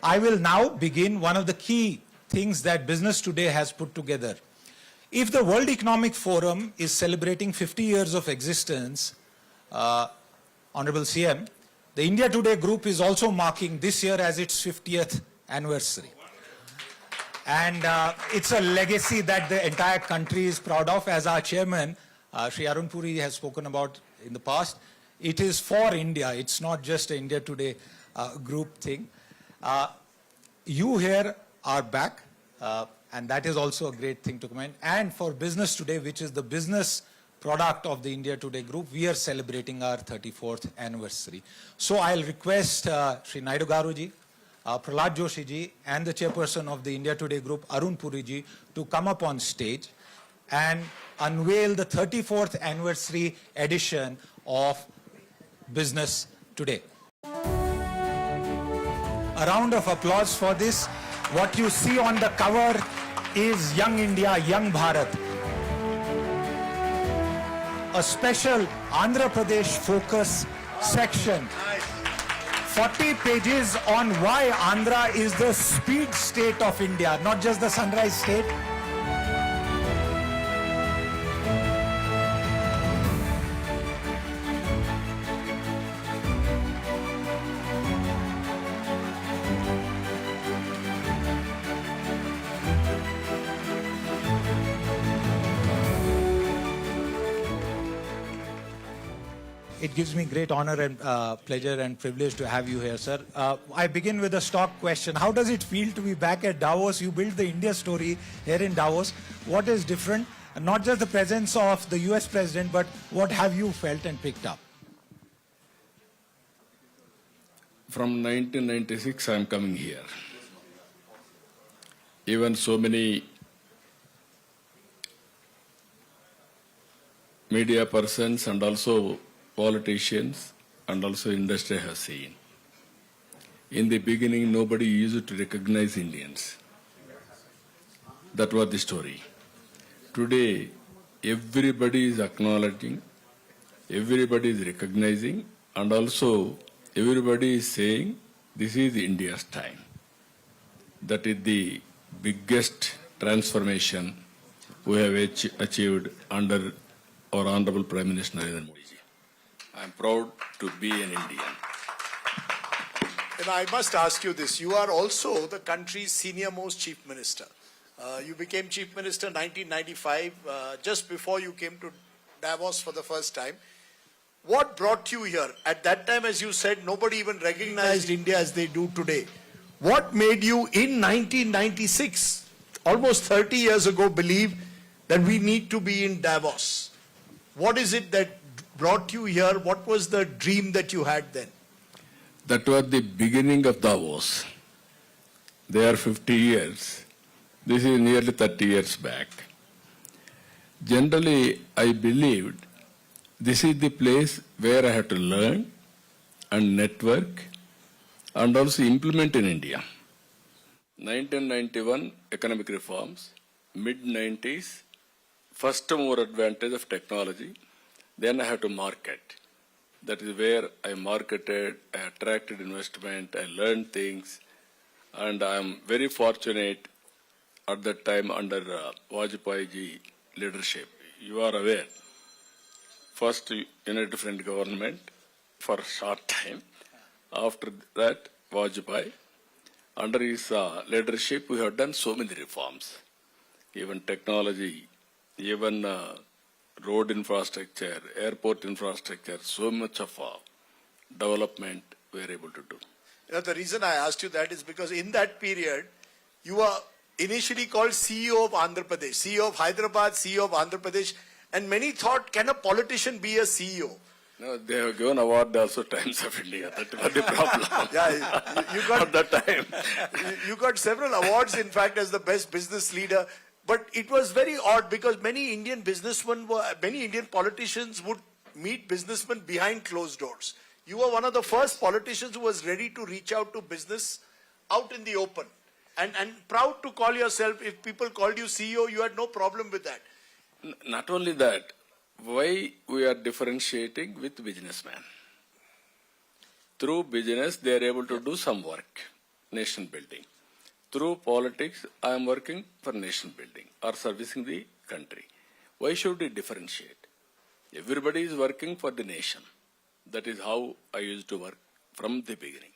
I will now begin one of the key things that Business Today has put together. If the World Economic Forum is celebrating 50 years of existence, Honorable CM, the India Today group is also marking this year as its 50th anniversary. And it's a legacy that the entire country is proud of. As our chairman, Sri Arun Puri, has spoken about in the past, it is for India. It's not just an India Today group thing. You here are back, and that is also a great thing to commend. And for Business Today, which is the business product of the India Today group, we are celebrating our 34th anniversary. So I'll request Sri Naidu Garuji, Prahlad Joshi ji, and the chairperson of the India Today group, Arun Puri ji, to come up on stage and unveil the 34th anniversary edition of Business Today. A round of applause for this. What you see on the cover is Young India, Young Bharat. A special Andhra Pradesh focus section. 40 pages on why Andhra is the speed state of India, not just the sunrise state. It gives me great honor and pleasure and privilege to have you here, sir. I begin with a stock question. How does it feel to be back at Davos? You built the India story here in Davos. What is different? Not just the presence of the US president, but what have you felt and picked up? From 1996, I am coming here. Even so many media persons and also politicians and also industry have seen. In the beginning, nobody used to recognize Indians. That was the story. Today, everybody is acknowledging, everybody is recognizing, and also everybody is saying this is India's time. That is the biggest transformation we have achieved under our Honorable Prime Minister Narendra Modi. I am proud to be an Indian. And I must ask you this. You are also the country's senior-most chief minister. You became chief minister in 1995, just before you came to Davos for the first time. What brought you here? At that time, as you said, nobody even recognized India as they do today. What made you, in 1996, almost 30 years ago, believe that we need to be in Davos? What is it that brought you here? What was the dream that you had then? That was the beginning of Davos. They are 50 years. This is nearly 30 years back. Generally, I believed this is the place where I have to learn and network and also implement in India. 1991 economic reforms, mid-90s, first mover advantage of technology. Then I have to market. That is where I marketed, I attracted investment, I learned things, and I am very fortunate at that time under Vajpayee ji leadership. You are aware, first in a different government for a short time. After that, Vajpayee. Under his leadership, we have done so many reforms, even technology, even road infrastructure, airport infrastructure, so much of development we are able to do. You know, the reason I asked you that is because in that period, you were initially called CEO of Andhra Pradesh, CEO of Hyderabad, CEO of Andhra Pradesh, and many thought, can a politician be a CEO? No, they have given award also Times of India. That was the problem. Yeah, you got at that time. You got several awards, in fact, as the best business leader. But it was very odd because many Indian politicians would meet businessmen behind closed doors. You were one of the first politicians who was ready to reach out to business out in the open. And proud to call yourself, if people called you CEO, you had no problem with that. Not only that, why we are differentiating with businessmen? Through business, they are able to do some work. nation building. Through politics, I am working for nation building or servicing the country. Why should we differentiate? Everybody is working for the nation. That is how I used to work from the beginning.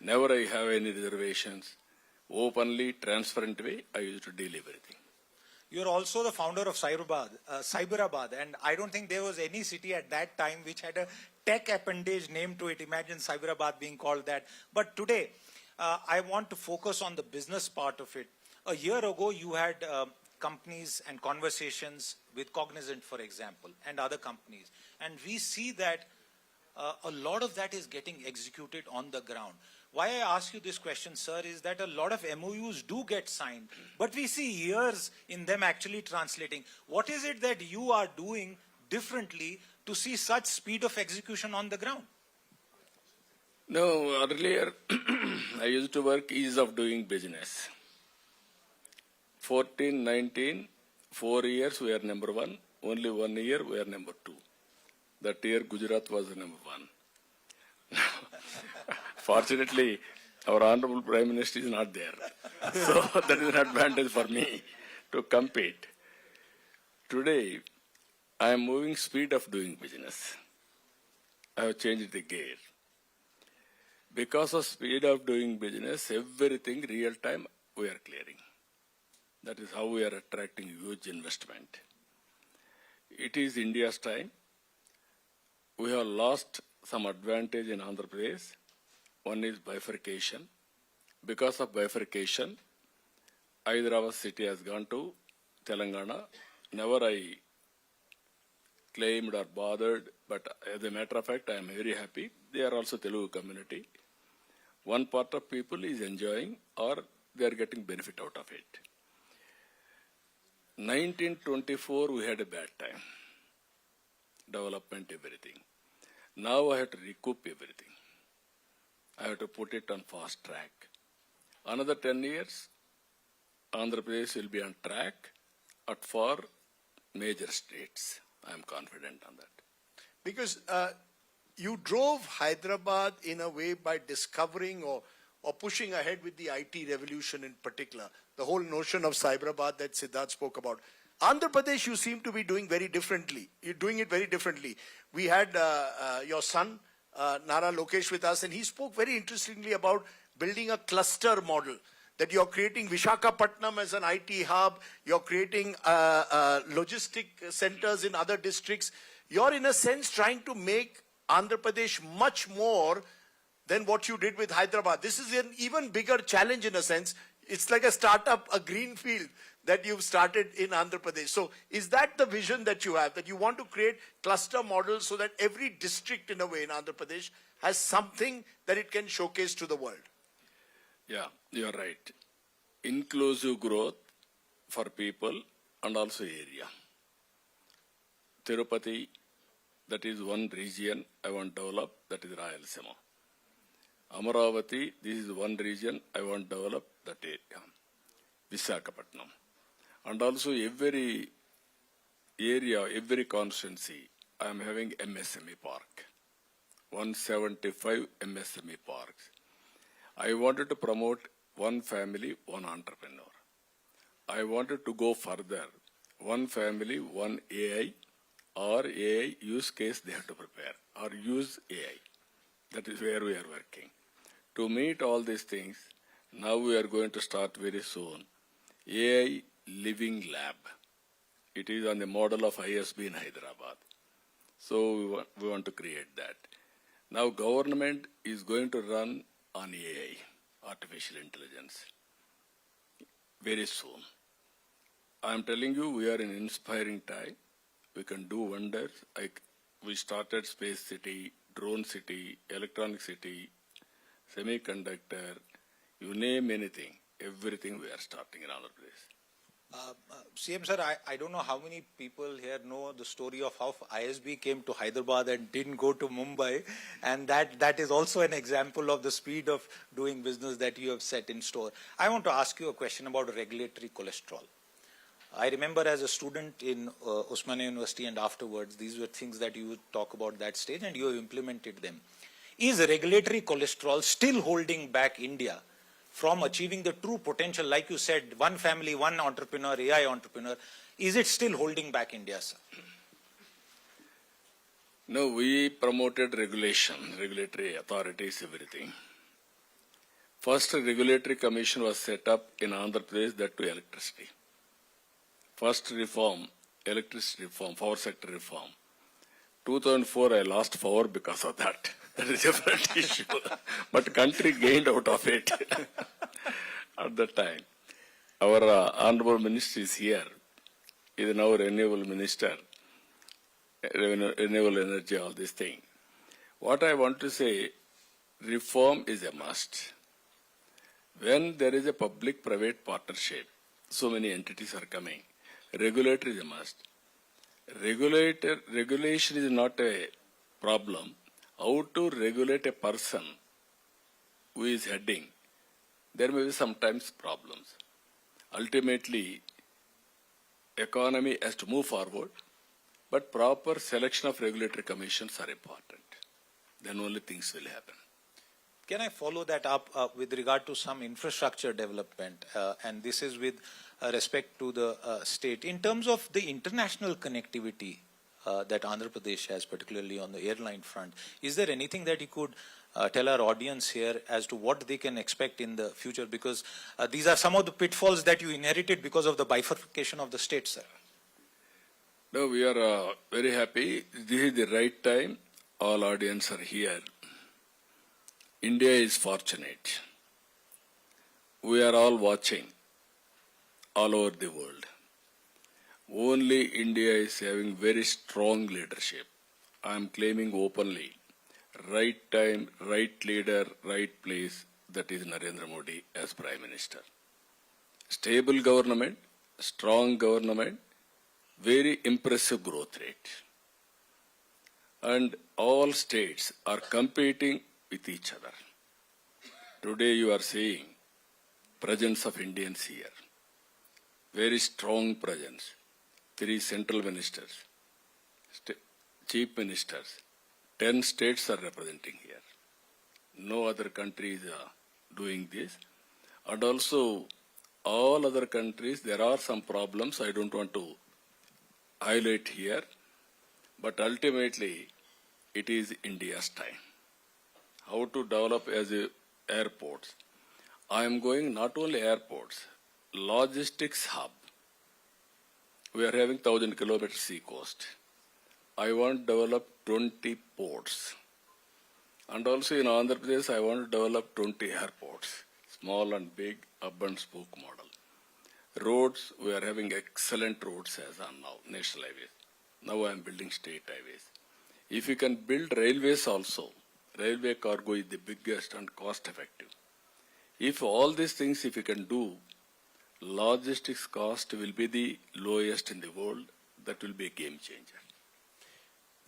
Never I have any reservations. Openly, transparent way, I used to deal everything. You're also the founder of Cyberabad, and I don't think there was any city at that time which had a tech appendage named to it. Imagine Cyberabad being called that. But today, I want to focus on the business part of it. A year ago, you had companies and conversations with Cognizant, for example, and other companies. And we see that a lot of that is getting executed on the ground. Why I ask you this question, sir, is that a lot of MOUs do get signed, but we see years in them actually translating. What is it that you are doing differently to see such speed of execution on the ground? No, earlier I used to work ease of doing business. 14, 19, 4 years we are number one. Only 1 year we are number two. That year Gujarat was number one. Fortunately, our Honorable Prime Minister is not there. So that is an advantage for me to compete. Today, I am moving speed of doing business. I have changed the gear. Because of speed of doing business, everything real time we are clearing. That is how we are attracting huge investment. It is India's time. We have lost some advantage in Andhra Pradesh. One is bifurcation. Because of bifurcation, Hyderabad city has gone to Telangana. Never I claimed or bothered, but as a matter of fact, I am very happy. They are also Telugu community. One part of people is enjoying or they are getting benefit out of it. 1924, we had a bad time. Development, everything. Now I have to recoup everything. I have to put it on fast track. Another 10 years, Andhra Pradesh will be on track for major states. I am confident on that. Because you drove Hyderabad in a way by discovering or pushing ahead with the IT revolution in particular. The whole notion of Cyberabad that Siddharth spoke about. Andhra Pradesh, you seem to be doing very differently. You're doing it very differently. We had your son, Nara Lokesh, with us, and he spoke very interestingly about building a cluster model, that you're creating Visakhapatnam as an IT hub, you're creating logistic centers in other districts. You're, in a sense, trying to make Andhra Pradesh much more than what you did with Hyderabad. This is an even bigger challenge in a sense. It's like a startup, a green field that you've started in Andhra Pradesh. So is that the vision that you have, that you want to create cluster models so that every district in a way in Andhra Pradesh has something that it can showcase to the world? Yeah, you're right. Inclusive growth for people and also area. Tirupati, that is one region I want to develop, that is Rayalaseema. Amaravati, this is one region I want to develop, that area. Visakhapatnam. And also every area, every constituency, I am having MSME park. 175 MSME parks. I wanted to promote one family, one entrepreneur. I wanted to go further. One family, one AI, or AI use case they have to prepare, or use AI. That is where we are working. To meet all these things, now we are going to start very soon AI Living Lab. It is on the model of ISB in Hyderabad. So we want to create that. Now government is going to run on AI, artificial intelligence, very soon. I am telling you, we are in inspiring time. We can do wonders. We started Space City, Drone City, Electronic City, Semiconductor, you name anything, everything we are starting in Andhra Pradesh. CM sir, I don't know how many people here know the story of how ISB came to Hyderabad and didn't go to Mumbai, and that is also an example of the speed of doing business that you have set in store. I want to ask you a question about regulatory cholesterol. I remember as a student in Osmania University and afterwards, these were things that you would talk about that stage and you have implemented them. Is regulatory cholesterol still holding back India from achieving the true potential, like you said, one family, one entrepreneur, AI entrepreneur, is it still holding back India, sir? No, we promoted regulation, regulatory authorities, everything. First regulatory commission was set up in Andhra Pradesh, that to electricity. First reform, electricity reform, power sector reform. 2004, I lost power because of that. That is a different issue. But country gained out of it at that time. Our honorable minister is here. He is now renewable minister, renewable energy, all this thing. What I want to say, reform is a must. When there is a public-private partnership, so many entities are coming. Regulator is a must. Regulation is not a problem. How to regulate a person who is heading, there may be sometimes problems. Ultimately, economy has to move forward, but proper selection of regulatory commissions are important. Then only things will happen. Can I follow that up with regard to some infrastructure development? And this is with respect to the state. In terms of the international connectivity that Andhra Pradesh has, particularly on the airline front, is there anything that you could tell our audience here as to what they can expect in the future? Because these are some of the pitfalls that you inherited because of the bifurcation of the state, sir. No, we are very happy. This is the right time. All audience are here. India is fortunate. We are all watching all over the world. Only India is having very strong leadership. I am claiming openly, right time, right leader, right place, that is Narendra Modi as Prime Minister. Stable government, strong government, very impressive growth rate. And all states are competing with each other. Today you are seeing presence of Indians here. Very strong presence. 3 central ministers, chief ministers, 10 states are representing here. No other country is doing this. And also, all other countries, there are some problems I don't want to highlight here, but ultimately, it is India's time. How to develop as airports. I am going not only airports, logistics hub. We are having 1,000 kilometers sea coast. I want to develop 20 ports. And also in Andhra Pradesh, I want to develop 20 airports, small and big, urban spoke model. Roads, we are having excellent roads as on now, national highways. Now I am building state highways. If you can build railways also, railway cargo is the biggest and cost effective. If all these things, if you can do, logistics cost will be the lowest in the world. That will be a game changer.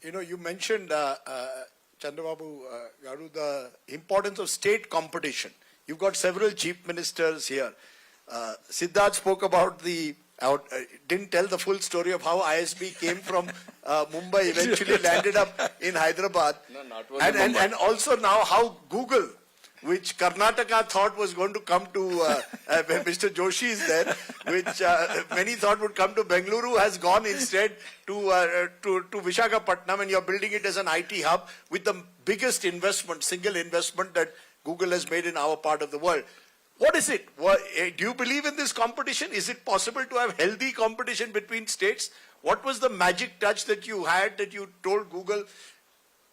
You know, you mentioned, Chandrababu Garu, the importance of state competition. You've got several chief ministers here. Siddharth spoke about didn't tell the full story of how ISB came from Mumbai, eventually landed up in Hyderabad. No, not only Mumbai. And also now how Google, which Karnataka thought was going to come to, Mr. Joshi is there, which many thought would come to Bengaluru, has gone instead to Visakhapatnam, and you're building it as an IT hub with the biggest investment, single investment that Google has made in our part of the world. What is it? Do you believe in this competition? Is it possible to have healthy competition between states? What was the magic touch that you had that you told Google,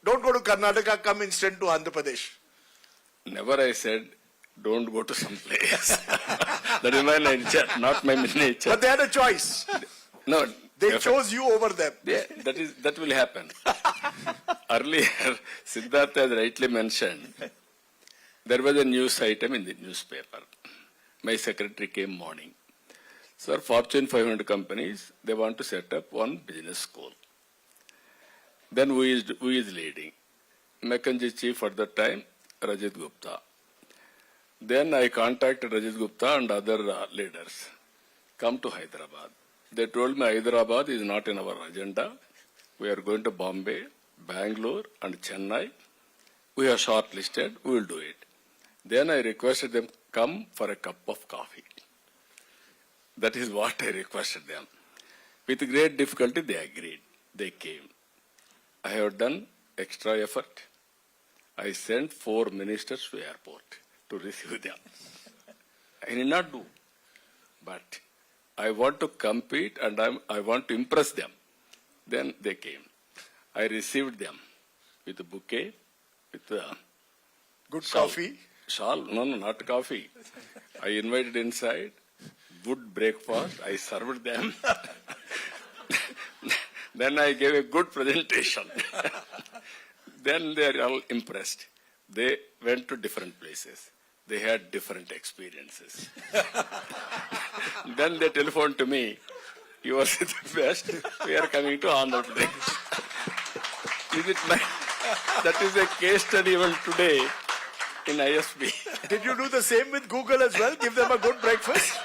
don't go to Karnataka, come instead to Andhra Pradesh? Never I said, don't go to some place. That is my nature, not my nature. But they had a choice. No, They chose you over them. Yeah, that will happen. Earlier, Siddharth has rightly mentioned, there was a news item in the newspaper. My secretary came morning. Sir, Fortune 500 companies, they want to set up one business school. Then who is leading? McKinsey chief at that time, Rajat Gupta. Then I contacted Rajat Gupta and other leaders. Come to Hyderabad. They told me Hyderabad is not in our agenda. We are going to Bombay, Bangalore and Chennai. We are shortlisted. We will do it. Then I requested them, come for a cup of coffee. That is what I requested them. With great difficulty, they agreed. They came. I have done extra effort. I sent 4 ministers to airport to receive them. I did not do. But I want to compete and I want to impress them. Then they came. I received them with a bouquet, with a Good shawl. coffee. Shawl? No, not coffee. I invited inside, good breakfast. I served them. Then I gave a good presentation. Then they are all impressed. They went to different places. They had different experiences. Then they telephoned to me, yours is the best. We are coming to Andhra Pradesh. That is a case study even today in ISB. Did you do the same with Google as well? Give them a good breakfast?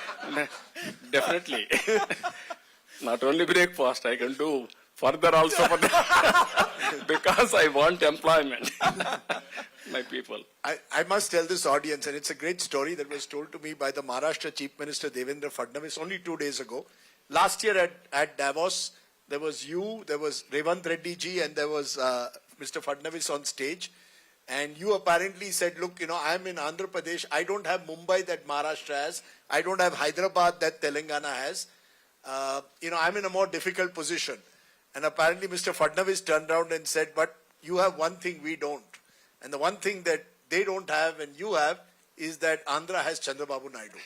Definitely. Not only breakfast, I can do further also for them. Because I want employment. My people. I must tell this audience, and it's a great story that was told to me by the Maharashtra Chief Minister Devendra Fadnavis only 2 days ago. Last year at Davos, there was you, there was Revant Reddy ji, and there was Mr. Fadnavis on stage. And you apparently said, look, I'm in Andhra Pradesh. I don't have Mumbai that Maharashtra has. I don't have Hyderabad that Telangana has. I'm in a more difficult position. And apparently Mr. Fadnavis turned around and said, but you have one thing we don't. And the one thing that they don't have and you have is that Andhra has Chandrababu Naidu.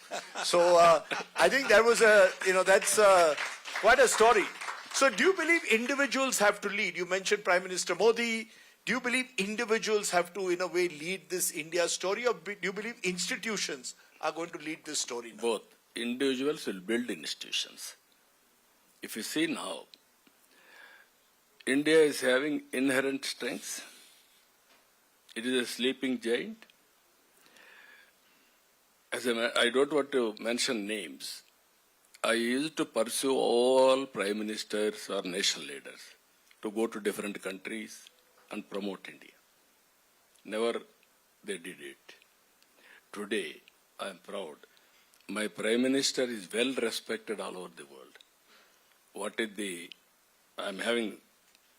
So I think that was that's quite a story. So do you believe individuals have to lead? You mentioned Prime Minister Modi. Do you believe individuals have to, in a way, lead this India story, or do you believe institutions are going to lead this story now? Both. Individuals will build institutions. If you see now, India is having inherent strengths. It is a sleeping giant. I don't want to mention names. I used to pursue all prime ministers or national leaders to go to different countries and promote India. Never they did it. Today, I am proud. My prime minister is well respected all over the world.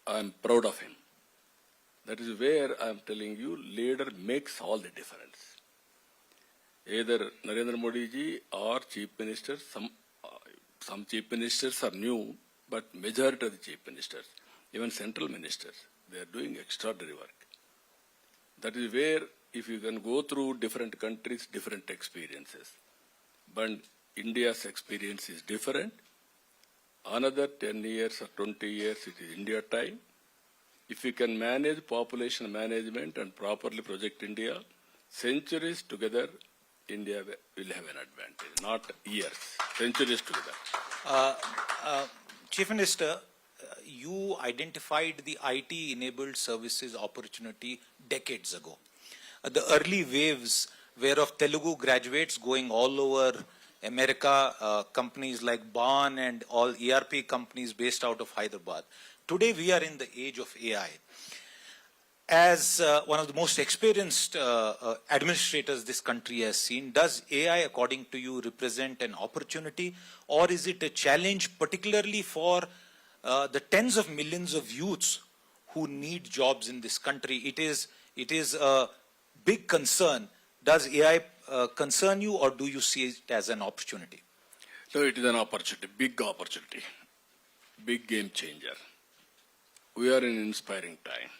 I am proud of him. That is where I am telling you, leader makes all the difference. Either Narendra Modi ji or chief ministers, some chief ministers are new, but majority of the chief ministers, even central ministers, they are doing extraordinary work. That is where, if you can go through different countries, different experiences, but India's experience is different. Another 10 years or 20 years, it is India time. If we can manage population management and properly project India, centuries together, India will have an advantage, not years, centuries together. Chief Minister, you identified the IT-enabled services opportunity decades ago. The early waves were of Telugu graduates going all over America, companies like Baan and all ERP companies based out of Hyderabad. Today we are in the age of AI. As one of the most experienced administrators this country has seen, does AI, according to you, represent an opportunity, or is it a challenge, particularly for the tens of millions of youths who need jobs in this country? It is a big concern. Does AI concern you, or do you see it as an opportunity? No, it is an opportunity, big game changer. We are in an inspiring time.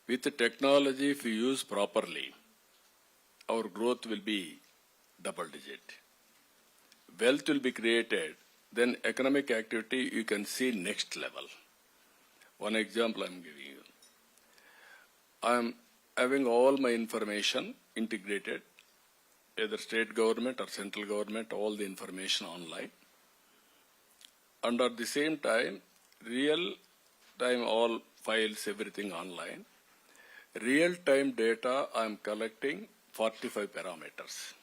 With the technology, if we use properly, our growth will be double digit. Wealth will be created, then economic activity you can see next level. One example I am giving you. I am having all my information integrated, either state government or central government, all the information online. And at the same time, real time all files, everything online. Real-time data, I am collecting 45 parameters,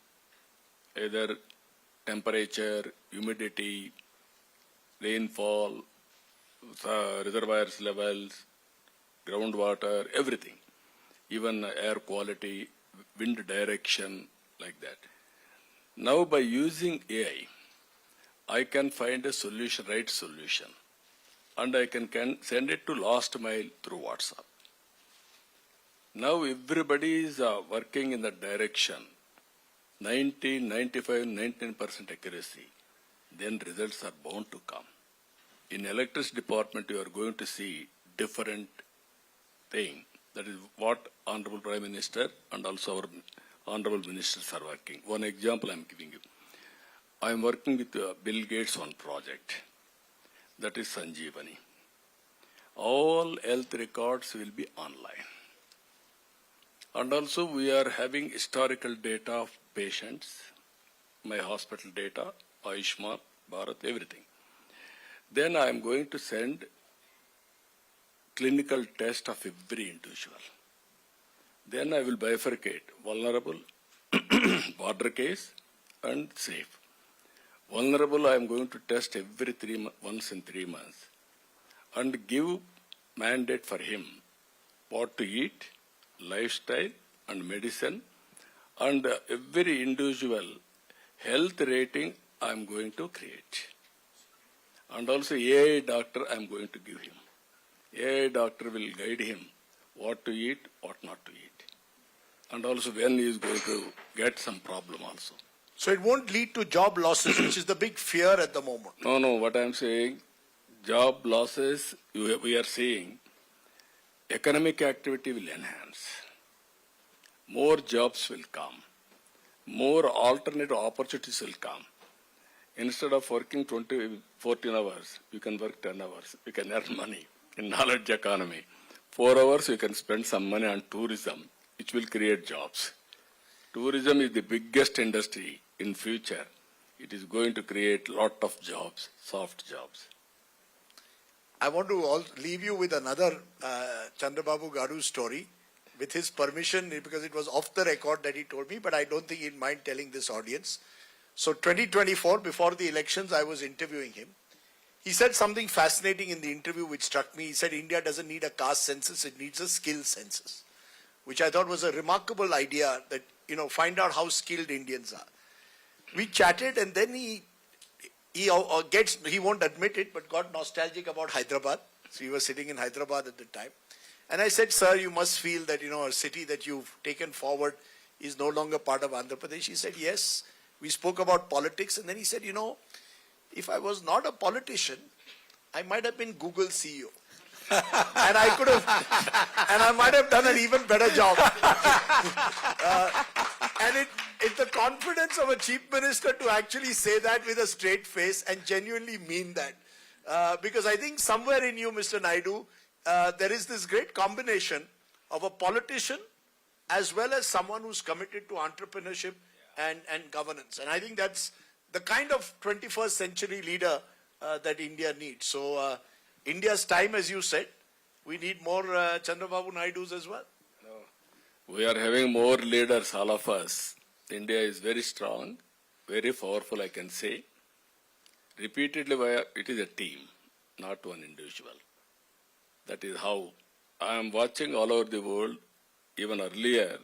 either temperature, humidity, rainfall, reservoirs levels, groundwater, everything, even air quality, wind direction, like that. Now by using AI, I can find a solution, right solution, and I can send it to last mile through WhatsApp. Now everybody is working in that direction, 90, 95, 99% accuracy. Then results are bound to come. In electricity department, you are going to see different thing. That is what Honorable Prime Minister and also our Honorable Ministers are working. One example I am giving you. I am working with Bill Gates on project. That is Sanjeevani. All health records will be online. And also we are having historical data of patients, my hospital data, Ayushman, Bharat, everything. Then I am going to send clinical test of every individual. Then I will bifurcate vulnerable, border case, and safe. Vulnerable I am going to test once in 3 months and give mandate for him what to eat, lifestyle and medicine, and every individual health rating I am going to create. And also AI doctor I am going to give him. AI doctor will guide him what to eat, what not to eat. And also when he is going to get some problem also. So it won't lead to job losses, which is the big fear at the moment. No, what I am saying, job losses, we are seeing, economic activity will enhance. More jobs will come. More alternative opportunities will come. Instead of working 14 hours, you can work 10 hours. You can earn money in knowledge economy. 4 hours, you can spend some money on tourism, which will create jobs. Tourism is the biggest industry in future. It is going to create lot of jobs, soft jobs. I want to leave you with another Chandrababu Naidu story, with his permission, because it was off the record that he told me, but I don't think he'd mind telling this audience. So 2024, before the elections, I was interviewing him. He said something fascinating in the interview which struck me. He said India doesn't need a caste census, it needs a skill census, which I thought was a remarkable idea that, find out how skilled Indians are. We chatted and then he won't admit it, but got nostalgic about Hyderabad. So he was sitting in Hyderabad at the time. And I said, sir, you must feel that, a city that you've taken forward is no longer part of Andhra Pradesh. He said, yes. We spoke about politics. And then he said, if I was not a politician, I might have been Google CEO. And I might have done an even better job. And it's the confidence of a chief minister to actually say that with a straight face and genuinely mean that. Because I think somewhere in you, Mr. Naidu, there is this great combination of a politician as well as someone who's committed to entrepreneurship and governance. And I think that's the kind of 21st century leader that India needs. So India's time, as you said, we need more Chandrababu Naidus as well. No. We are having more leaders, all of us. India is very strong, very powerful, I can say. Repeatedly, it is a team, not one individual. That is how I am watching all over the world. Even earlier,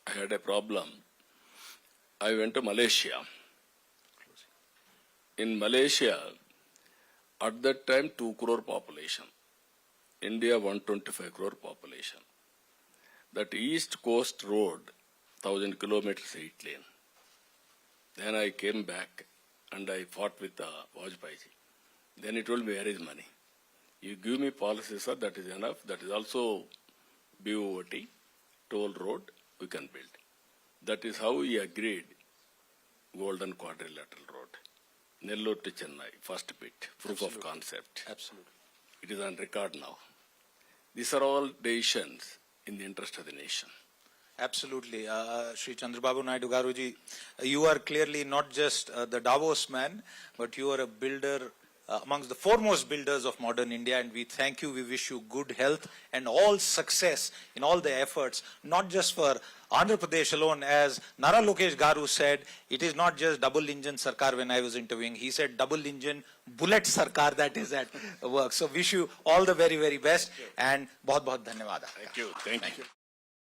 I had a problem. I went to Malaysia. In Malaysia, at that time, 2 crore population. India, 125 crore population. That East Coast Road, 1,000 kilometers, 8 lane. Then I came back and I fought with Vajpayee. Then he told me, where is money? You give me policy, sir, that is enough. That is also BOT, toll road, we can build. That is how we agreed Golden Quadrilateral Road. Nellore to Chennai, first bit, proof of concept. Absolutely. It is on record now. These are all decisions in the interest of the nation. Absolutely. Shri Chandrababu Naidu Garuji, you are clearly not just the Davos man, but you are a builder amongst the foremost builders of modern India, and we thank you. We wish you good health and all success in all the efforts, not just for Andhra Pradesh alone. As Nara Garu said, it is not just double engine Sarkar. When I was interviewing, he said double engine bullet Sarkar that is at work. So wish you all the very, very best and bahut bahut dhanyawad. Thank you. Thank you.